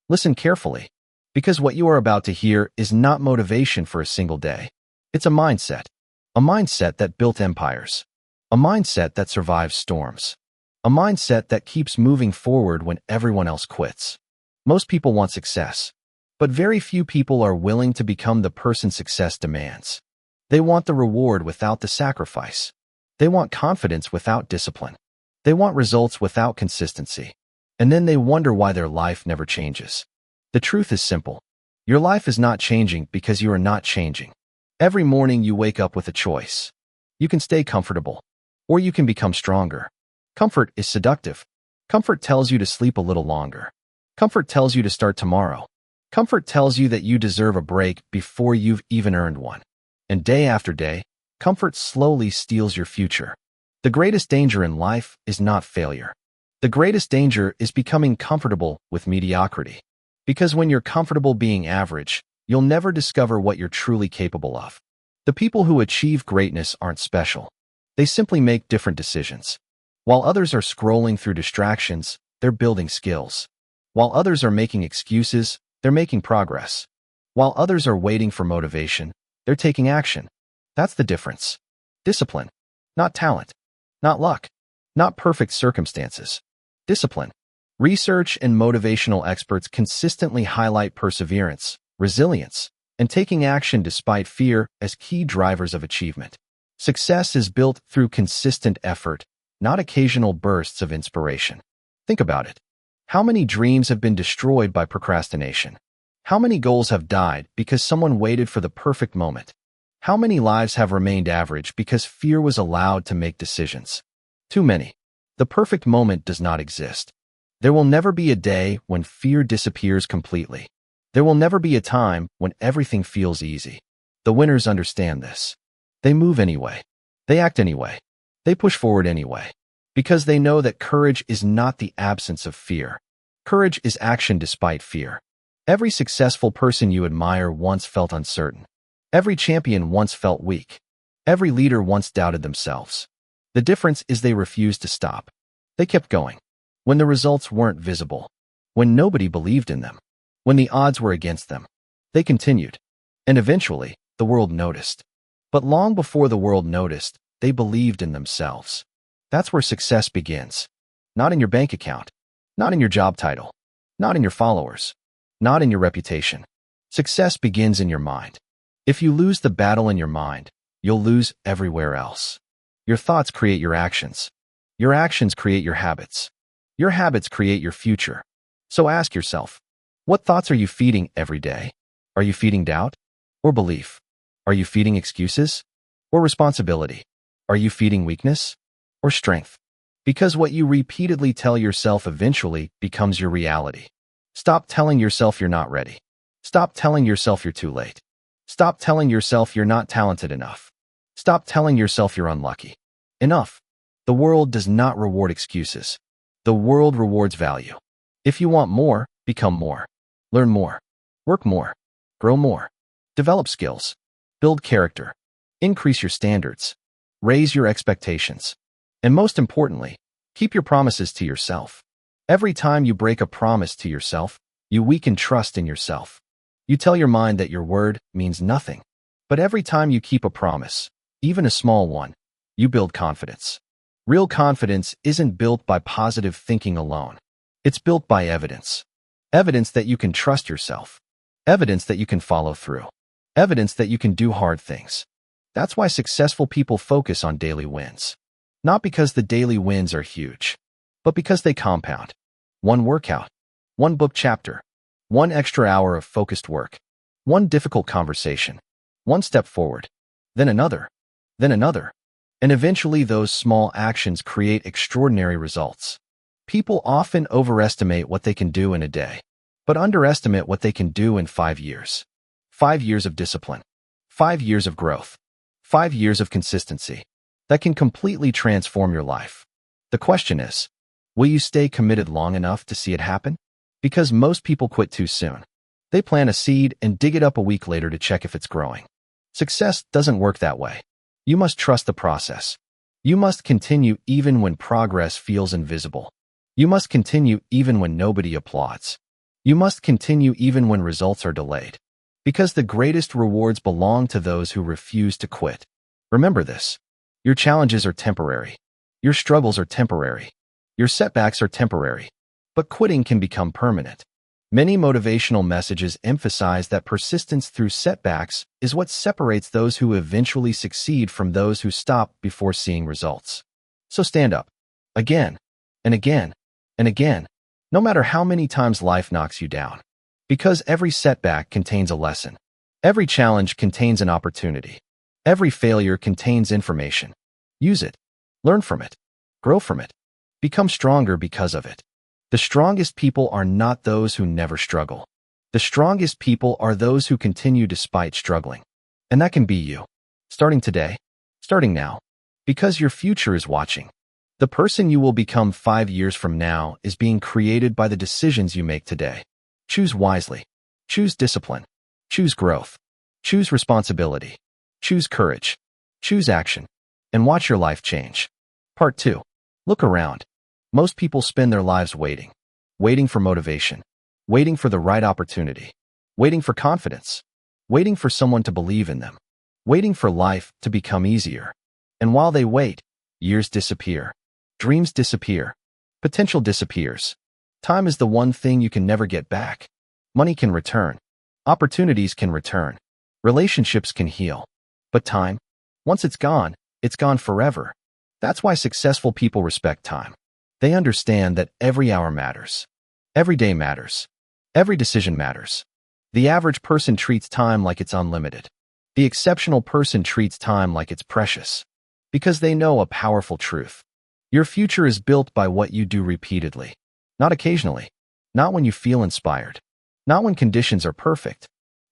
Listen carefully, because what you are about to hear is not motivation for a single day. It's a mindset that built empires, a mindset that survives storms, a mindset that keeps moving forward when everyone else quits. Most people want success, but very few people are willing to become the person success demands. They want the reward without the sacrifice. They want confidence without discipline. They want results without consistency. And then they wonder why their life never changes. The truth is simple. Your life is not changing because you are not changing. Every morning you wake up with a choice. You can stay comfortable, or you can become stronger. Comfort is seductive. Comfort tells you to sleep a little longer. Comfort tells you to start tomorrow. Comfort tells you that you deserve a break before you've even earned one. And day after day, comfort slowly steals your future. The greatest danger in life is not failure. The greatest danger is becoming comfortable with mediocrity. Because when you're comfortable being average, you'll never discover what you're truly capable of. The people who achieve greatness aren't special. They simply make different decisions. While others are scrolling through distractions, they're building skills. While others are making excuses, they're making progress. While others are waiting for motivation, they're taking action. That's the difference. Discipline, not talent, not luck, not perfect circumstances. Discipline. Research and motivational experts consistently highlight perseverance, resilience, and taking action despite fear as key drivers of achievement. Success is built through consistent effort, not occasional bursts of inspiration. Think about it. How many dreams have been destroyed by procrastination? How many goals have died because someone waited for the perfect moment? How many lives have remained average because fear was allowed to make decisions? Too many. The perfect moment does not exist. There will never be a day when fear disappears completely. There will never be a time when everything feels easy. The winners understand this. They move anyway. They act anyway. They push forward anyway. Because they know that courage is not the absence of fear. Courage is action despite fear. Every successful person you admire once felt uncertain. Every champion once felt weak. Every leader once doubted themselves. The difference is they refused to stop. They kept going. When the results weren't visible. When nobody believed in them. When the odds were against them. They continued. And eventually, the world noticed. But long before the world noticed, they believed in themselves. That's where success begins. Not in your bank account. Not in your job title. Not in your followers. Not in your reputation. Success begins in your mind. If you lose the battle in your mind, you'll lose everywhere else. Your thoughts create your actions. Your actions create your habits. Your habits create your future. So ask yourself, what thoughts are you feeding every day? Are you feeding doubt or belief? Are you feeding excuses or responsibility? Are you feeding weakness or strength? Because what you repeatedly tell yourself eventually becomes your reality. Stop telling yourself you're not ready. Stop telling yourself you're too late. Stop telling yourself you're not talented enough. Stop telling yourself you're unlucky. Enough. The world does not reward excuses. The world rewards value. If you want more, become more. Learn more. Work more. Grow more. Develop skills. Build character. Increase your standards. Raise your expectations. And most importantly, keep your promises to yourself. Every time you break a promise to yourself, you weaken trust in yourself. You tell your mind that your word means nothing. But every time you keep a promise, even a small one, you build confidence. Real confidence isn't built by positive thinking alone. It's built by evidence. Evidence that you can trust yourself. Evidence that you can follow through. Evidence that you can do hard things. That's why successful people focus on daily wins. Not because the daily wins are huge, but because they compound. One workout, one book chapter, one extra hour of focused work, one difficult conversation, one step forward, then another, and eventually those small actions create extraordinary results. People often overestimate what they can do in a day, but underestimate what they can do in 5 years. 5 years of discipline, 5 years of growth, 5 years of consistency that can completely transform your life. The question is, will you stay committed long enough to see it happen? Because most people quit too soon. They plant a seed and dig it up a week later to check if it's growing. Success doesn't work that way. You must trust the process. You must continue even when progress feels invisible. You must continue even when nobody applauds. You must continue even when results are delayed. Because the greatest rewards belong to those who refuse to quit. Remember this. Your challenges are temporary. Your struggles are temporary. Your setbacks are temporary. But quitting can become permanent. Many motivational messages emphasize that persistence through setbacks is what separates those who eventually succeed from those who stop before seeing results. So stand up. Again, and again, and again, no matter how many times life knocks you down. Because every setback contains a lesson. Every challenge contains an opportunity. Every failure contains information. Use it. Learn from it. Grow from it. Become stronger because of it. The strongest people are not those who never struggle. The strongest people are those who continue despite struggling. And that can be you. Starting today. Starting now. Because your future is watching. The person you will become 5 years from now is being created by the decisions you make today. Choose wisely. Choose discipline. Choose growth. Choose responsibility. Choose courage. Choose action. And watch your life change. Part 2. Look around. Most people spend their lives waiting. Waiting for motivation. Waiting for the right opportunity. Waiting for confidence. Waiting for someone to believe in them. Waiting for life to become easier. And while they wait, years disappear. Dreams disappear. Potential disappears. Time is the one thing you can never get back. Money can return. Opportunities can return. Relationships can heal. But time, once it's gone forever. That's why successful people respect time. They understand that every hour matters. Every day matters. Every decision matters. The average person treats time like it's unlimited. The exceptional person treats time like it's precious. Because they know a powerful truth. Your future is built by what you do repeatedly. Not occasionally. Not when you feel inspired. Not when conditions are perfect.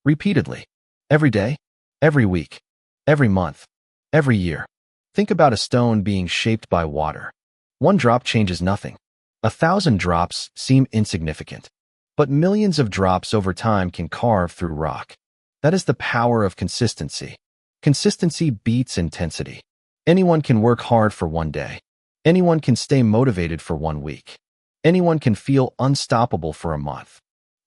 Repeatedly. Every day. Every week. Every month. Every year. Think about a stone being shaped by water. One drop changes nothing. 1,000 drops seem insignificant. But millions of drops over time can carve through rock. That is the power of consistency. Consistency beats intensity. Anyone can work hard for one day. Anyone can stay motivated for 1 week. Anyone can feel unstoppable for a month.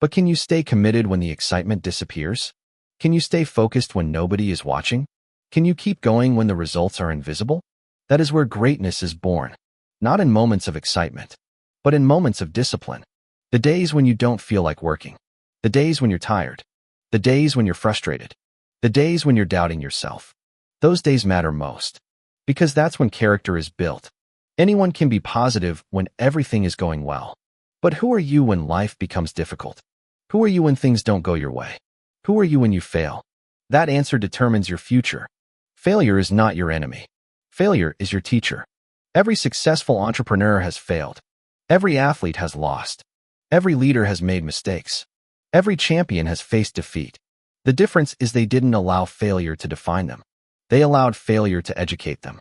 But can you stay committed when the excitement disappears? Can you stay focused when nobody is watching? Can you keep going when the results are invisible? That is where greatness is born. Not in moments of excitement, but in moments of discipline. The days when you don't feel like working. The days when you're tired. The days when you're frustrated. The days when you're doubting yourself. Those days matter most. Because that's when character is built. Anyone can be positive when everything is going well. But who are you when life becomes difficult? Who are you when things don't go your way? Who are you when you fail? That answer determines your future. Failure is not your enemy. Failure is your teacher. Every successful entrepreneur has failed. Every athlete has lost. Every leader has made mistakes. Every champion has faced defeat. The difference is they didn't allow failure to define them. They allowed failure to educate them.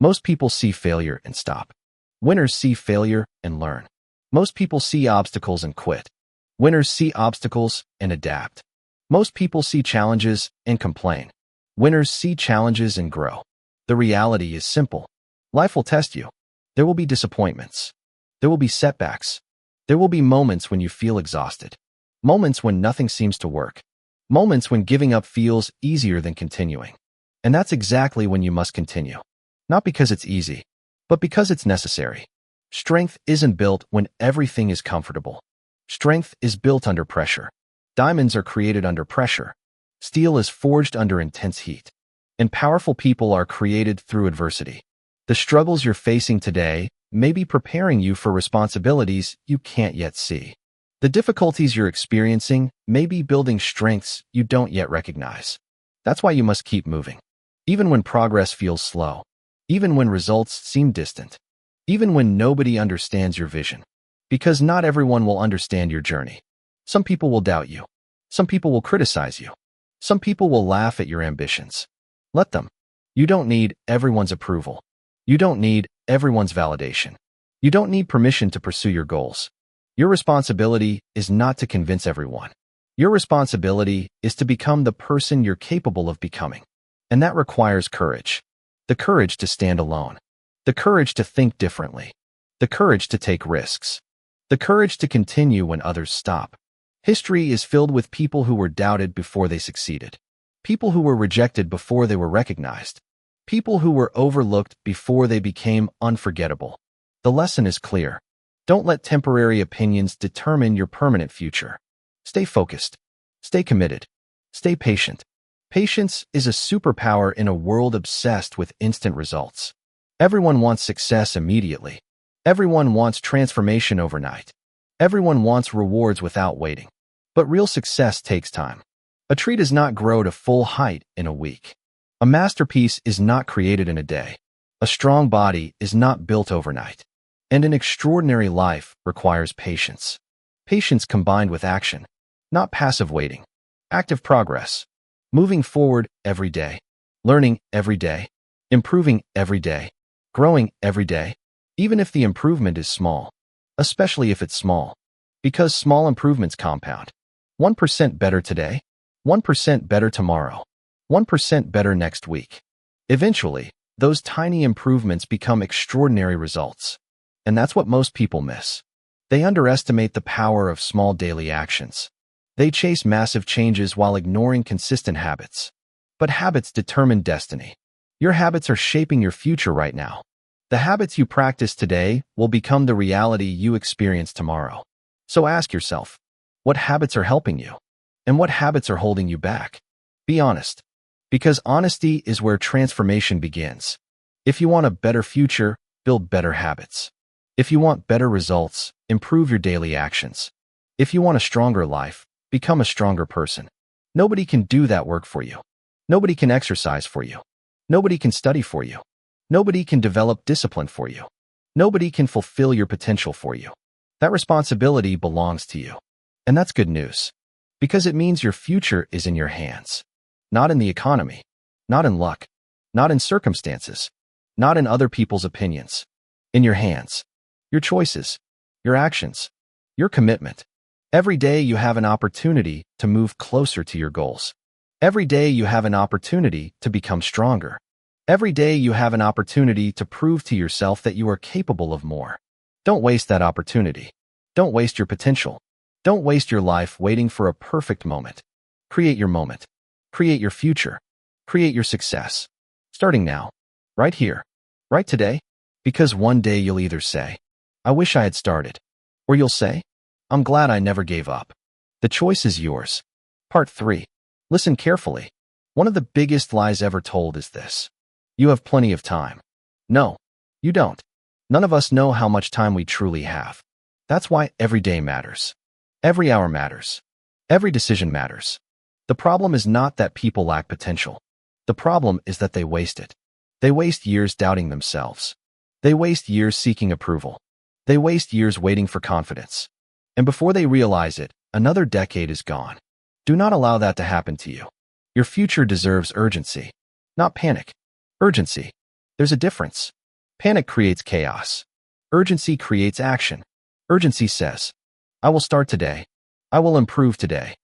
Most people see failure and stop. Winners see failure and learn. Most people see obstacles and quit. Winners see obstacles and adapt. Most people see challenges and complain. Winners see challenges and grow. The reality is simple. Life will test you. There will be disappointments. There will be setbacks. There will be moments when you feel exhausted. Moments when nothing seems to work. Moments when giving up feels easier than continuing. And that's exactly when you must continue. Not because it's easy, but because it's necessary. Strength isn't built when everything is comfortable. Strength is built under pressure. Diamonds are created under pressure. Steel is forged under intense heat. And powerful people are created through adversity. The struggles you're facing today may be preparing you for responsibilities you can't yet see. The difficulties you're experiencing may be building strengths you don't yet recognize. That's why you must keep moving. Even when progress feels slow. Even when results seem distant. Even when nobody understands your vision. Because not everyone will understand your journey. Some people will doubt you. Some people will criticize you. Some people will laugh at your ambitions. Let them. You don't need everyone's approval. You don't need everyone's validation. You don't need permission to pursue your goals. Your responsibility is not to convince everyone. Your responsibility is to become the person you're capable of becoming. And that requires courage. The courage to stand alone. The courage to think differently. The courage to take risks. The courage to continue when others stop. History is filled with people who were doubted before they succeeded, people who were rejected before they were recognized, people who were overlooked before they became unforgettable. The lesson is clear. Don't let temporary opinions determine your permanent future. Stay focused. Stay committed. Stay patient. Patience is a superpower in a world obsessed with instant results. Everyone wants success immediately. Everyone wants transformation overnight. Everyone wants rewards without waiting. But real success takes time. A tree does not grow to full height in a week. A masterpiece is not created in a day. A strong body is not built overnight. And an extraordinary life requires patience. Patience combined with action, not passive waiting. Active progress. Moving forward every day. Learning every day. Improving every day. Growing every day. Even if the improvement is small. Especially if it's small. Because small improvements compound. 1% better today. 1% better tomorrow. 1% better next week. Eventually, those tiny improvements become extraordinary results. And that's what most people miss. They underestimate the power of small daily actions. They chase massive changes while ignoring consistent habits. But habits determine destiny. Your habits are shaping your future right now. The habits you practice today will become the reality you experience tomorrow. So ask yourself, what habits are helping you? And what habits are holding you back? Be honest. Because honesty is where transformation begins. If you want a better future, build better habits. If you want better results, improve your daily actions. If you want a stronger life, become a stronger person. Nobody can do that work for you. Nobody can exercise for you. Nobody can study for you. Nobody can develop discipline for you. Nobody can fulfill your potential for you. That responsibility belongs to you. And that's good news. Because it means your future is in your hands. Not in the economy. Not in luck. Not in circumstances. Not in other people's opinions. In your hands. Your choices. Your actions. Your commitment. Every day you have an opportunity to move closer to your goals. Every day you have an opportunity to become stronger. Every day you have an opportunity to prove to yourself that you are capable of more. Don't waste that opportunity. Don't waste your potential. Don't waste your life waiting for a perfect moment. Create your moment. Create your future. Create your success. Starting now. Right here. Right today. Because one day you'll either say, I wish I had started. Or you'll say, I'm glad I never gave up. The choice is yours. Part 3. Listen carefully. One of the biggest lies ever told is this. You have plenty of time. No, you don't. None of us know how much time we truly have. That's why every day matters. Every hour matters. Every decision matters. The problem is not that people lack potential. The problem is that they waste it. They waste years doubting themselves. They waste years seeking approval. They waste years waiting for confidence. And before they realize it, another decade is gone. Do not allow that to happen to you. Your future deserves urgency, not panic. Urgency. There's a difference. Panic creates chaos. Urgency creates action. Urgency says, I will start today. I will improve today.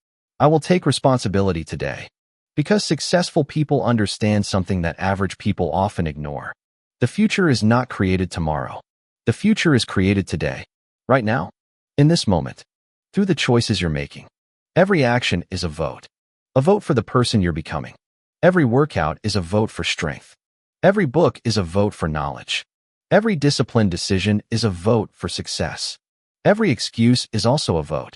I will take responsibility today. Because successful people understand something that average people often ignore. The future is not created tomorrow. The future is created today. Right now. In this moment. Through the choices you're making. Every action is a vote. A vote for the person you're becoming. Every workout is a vote for strength. Every book is a vote for knowledge. Every disciplined decision is a vote for success. Every excuse is also a vote.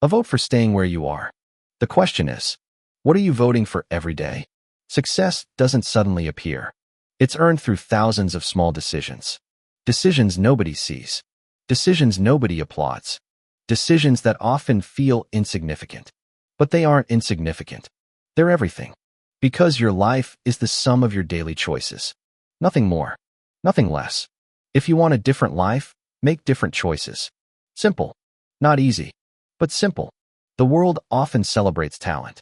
A vote for staying where you are. The question is, what are you voting for every day? Success doesn't suddenly appear. It's earned through thousands of small decisions. Decisions nobody sees. Decisions nobody applauds. Decisions that often feel insignificant. But they aren't insignificant. They're everything. Because your life is the sum of your daily choices. Nothing more. Nothing less. If you want a different life, make different choices. Simple. Not easy. But simple. The world often celebrates talent.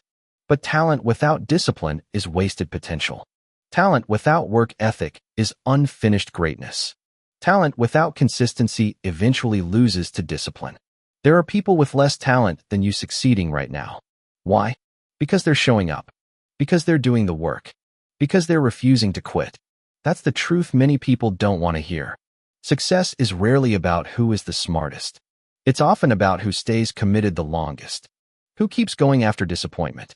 But talent without discipline is wasted potential. Talent without work ethic is unfinished greatness. Talent without consistency eventually loses to discipline. There are people with less talent than you succeeding right now. Why? Because they're showing up. Because they're doing the work. Because they're refusing to quit. That's the truth many people don't want to hear. Success is rarely about who is the smartest. It's often about who stays committed the longest. Who keeps going after disappointment?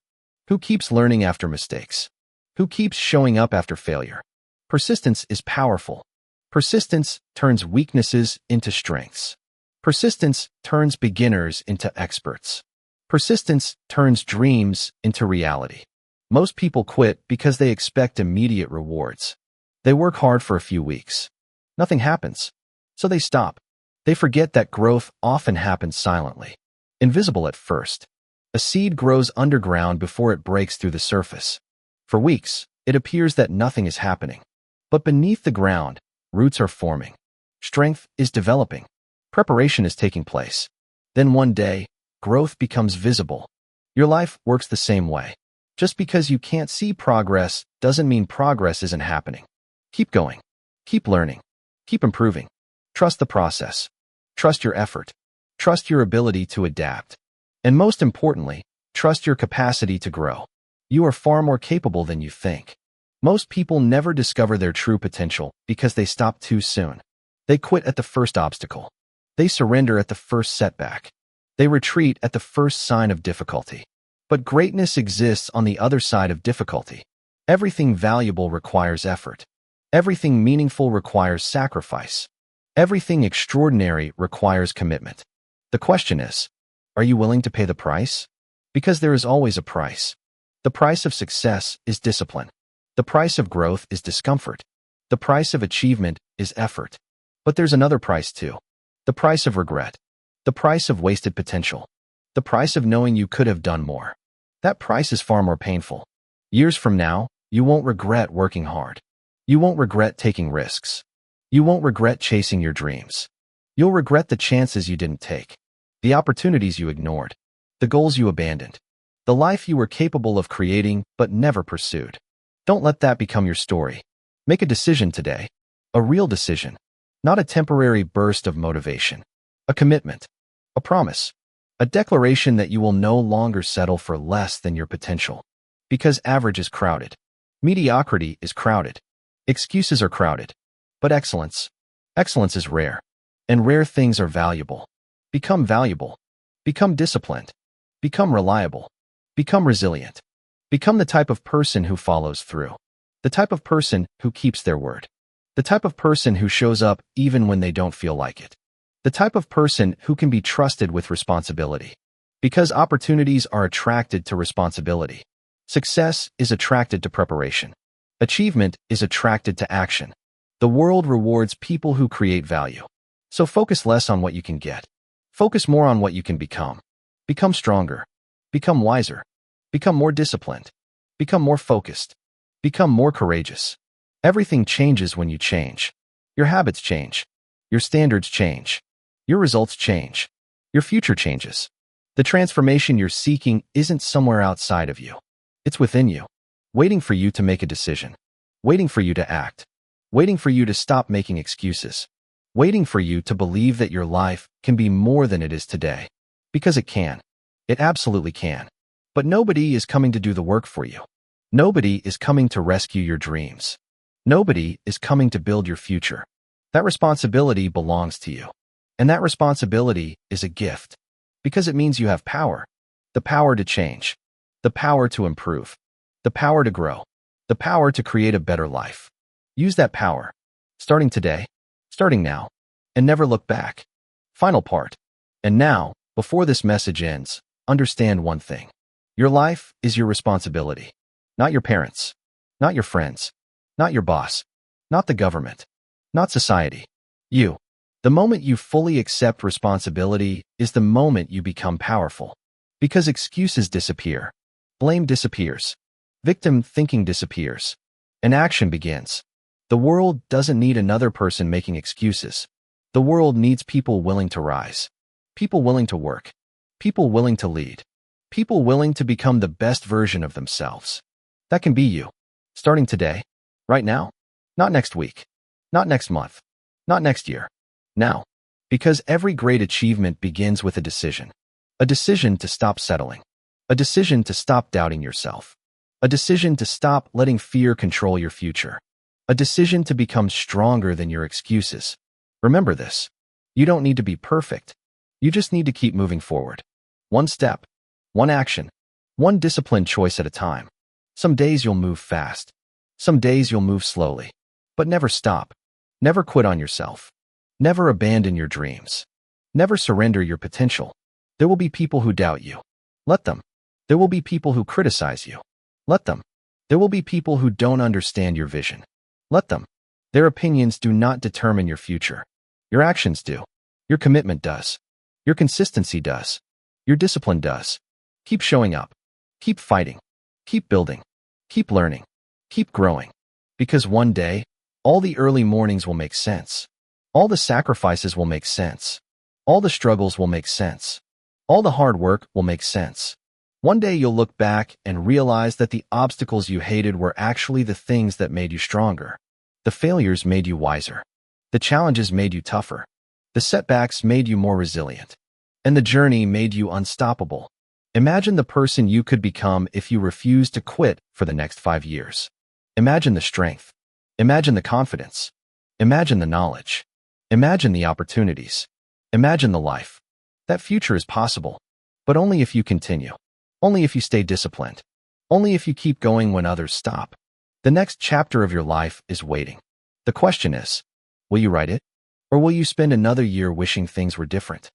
Who keeps learning after mistakes? Who keeps showing up after failure? Persistence is powerful. Persistence turns weaknesses into strengths. Persistence turns beginners into experts. Persistence turns dreams into reality. Most people quit because they expect immediate rewards. They work hard for a few weeks. Nothing happens, so they stop. They forget that growth often happens silently, invisible at first. A seed grows underground before it breaks through the surface. For weeks, it appears that nothing is happening. But beneath the ground, roots are forming. Strength is developing. Preparation is taking place. Then one day, growth becomes visible. Your life works the same way. Just because you can't see progress doesn't mean progress isn't happening. Keep going. Keep learning. Keep improving. Trust the process. Trust your effort. Trust your ability to adapt. And most importantly, trust your capacity to grow. You are far more capable than you think. Most people never discover their true potential because they stop too soon. They quit at the first obstacle. They surrender at the first setback. They retreat at the first sign of difficulty. But greatness exists on the other side of difficulty. Everything valuable requires effort. Everything meaningful requires sacrifice. Everything extraordinary requires commitment. The question is, are you willing to pay the price? Because there is always a price. The price of success is discipline. The price of growth is discomfort. The price of achievement is effort. But there's another price too. The price of regret. The price of wasted potential. The price of knowing you could have done more. That price is far more painful. Years from now, you won't regret working hard. You won't regret taking risks. You won't regret chasing your dreams. You'll regret the chances you didn't take, the opportunities you ignored, the goals you abandoned, the life you were capable of creating but never pursued. Don't let that become your story. Make a decision today, a real decision, not a temporary burst of motivation, a commitment, a promise, a declaration that you will no longer settle for less than your potential. Because average is crowded. Mediocrity is crowded. Excuses are crowded. But excellence is rare. And rare things are valuable. Become valuable. Become disciplined. Become reliable. Become resilient. Become the type of person who follows through. The type of person who keeps their word. The type of person who shows up even when they don't feel like it. The type of person who can be trusted with responsibility. Because opportunities are attracted to responsibility. Success is attracted to preparation. Achievement is attracted to action. The world rewards people who create value. So focus less on what you can get. Focus more on what you can become. Become stronger. Become wiser. Become more disciplined. Become more focused. Become more courageous. Everything changes when you change. Your habits change. Your standards change. Your results change. Your future changes. The transformation you're seeking isn't somewhere outside of you. It's within you, waiting for you to make a decision, waiting for you to act, waiting for you to stop making excuses, waiting for you to believe that your life can be more than it is today. Because it can. It absolutely can. But nobody is coming to do the work for you. Nobody is coming to rescue your dreams. Nobody is coming to build your future. That responsibility belongs to you. And that responsibility is a gift. Because it means you have power. The power to change. The power to improve. The power to grow. The power to create a better life. Use that power. Starting today. Starting now. And never look back. Final part. And now, before this message ends, understand one thing. Your life is your responsibility. Not your parents. Not your friends. Not your boss. Not the government. Not society. You. The moment you fully accept responsibility is the moment you become powerful. Because excuses disappear. Blame disappears. Victim thinking disappears. And action begins. The world doesn't need another person making excuses. The world needs people willing to rise. People willing to work. People willing to lead. People willing to become the best version of themselves. That can be you. Starting today. Right now. Not next week. Not next month. Not next year. Now. Because every great achievement begins with a decision. A decision to stop settling. A decision to stop doubting yourself. A decision to stop letting fear control your future. A decision to become stronger than your excuses. Remember this. You don't need to be perfect. You just need to keep moving forward. One step. One action, one disciplined choice at a time. Some days you'll move fast. Some days you'll move slowly. But never stop. Never quit on yourself. Never abandon your dreams. Never surrender your potential. There will be people who doubt you. Let them. There will be people who criticize you. Let them. There will be people who don't understand your vision. Let them. Their opinions do not determine your future. Your actions do. Your commitment does. Your consistency does. Your discipline does. Keep showing up. Keep fighting. Keep building. Keep learning. Keep growing. Because one day, all the early mornings will make sense. All the sacrifices will make sense. All the struggles will make sense. All the hard work will make sense. One day you'll look back and realize that the obstacles you hated were actually the things that made you stronger. The failures made you wiser. The challenges made you tougher. The setbacks made you more resilient. And the journey made you unstoppable. Imagine the person you could become if you refused to quit for the next 5 years. Imagine the strength. Imagine the confidence. Imagine the knowledge. Imagine the opportunities. Imagine the life. That future is possible, but only if you continue. Only if you stay disciplined. Only if you keep going when others stop. The next chapter of your life is waiting. The question is, will you write it? Or will you spend another year wishing things were different?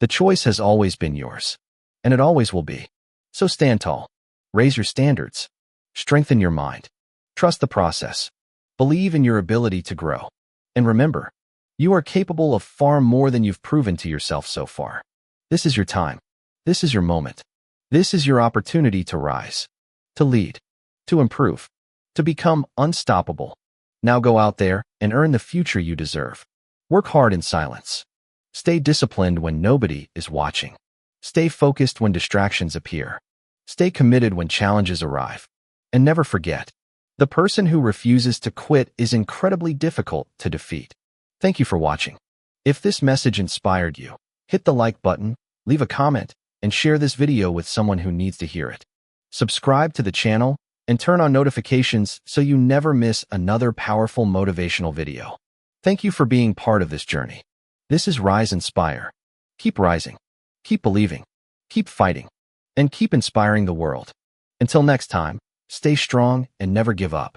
The choice has always been yours, and it always will be. So stand tall. Raise your standards. Strengthen your mind. Trust the process. Believe in your ability to grow. And remember, you are capable of far more than you've proven to yourself so far. This is your time. This is your moment. This is your opportunity to rise, to lead, to improve, to become unstoppable. Now go out there and earn the future you deserve. Work hard in silence. Stay disciplined when nobody is watching. Stay focused when distractions appear. Stay committed when challenges arrive. And never forget, the person who refuses to quit is incredibly difficult to defeat. Thank you for watching. If this message inspired you, hit the like button, leave a comment, and share this video with someone who needs to hear it. Subscribe to the channel and turn on notifications so you never miss another powerful motivational video. Thank you for being part of this journey. This is Rise Inspire. Keep rising, keep believing, keep fighting, and keep inspiring the world. Until next time, stay strong and never give up.